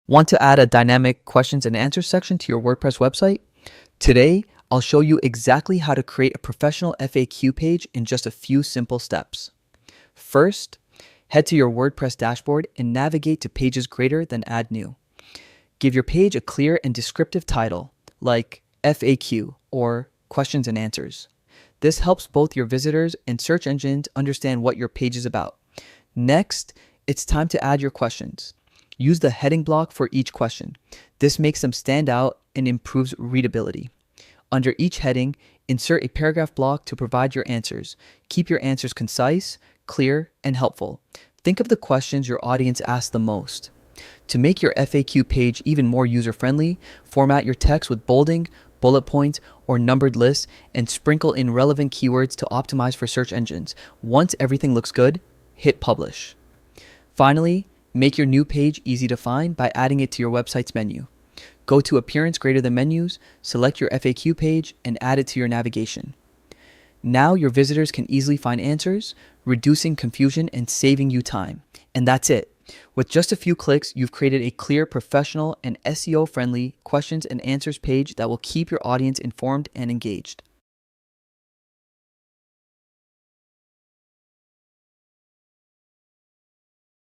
Want to add a dynamic questions and answers section to your WordPress website? Today, I'll show you exactly how to create a professional FAQ page in just a few simple steps. First, head to your WordPress dashboard and navigate to pages greater than add new. Give your page a clear and descriptive title, like FAQ or questions and answers. This helps both your visitors and search engines understand what your page is about. Next, it's time to add your questions. Use the heading block for each question. This makes them stand out and improves readability. Under each heading, insert a paragraph block to provide your answers. Keep your answers concise, clear, and helpful. Think of the questions your audience asks the most. To make your FAQ page even more user-friendly, format your text with bolding, bullet points, or numbered lists, and sprinkle in relevant keywords to optimize for search engines. Once everything looks good, hit publish. Finally, make your new page easy to find by adding it to your website's menu. Go to Appearance greater than Menus, select your FAQ page, and add it to your navigation. Now your visitors can easily find answers, reducing confusion and saving you time. And that's it. With just a few clicks, you've created a clear, professional, and SEO-friendly questions and answers page that will keep your audience informed and engaged.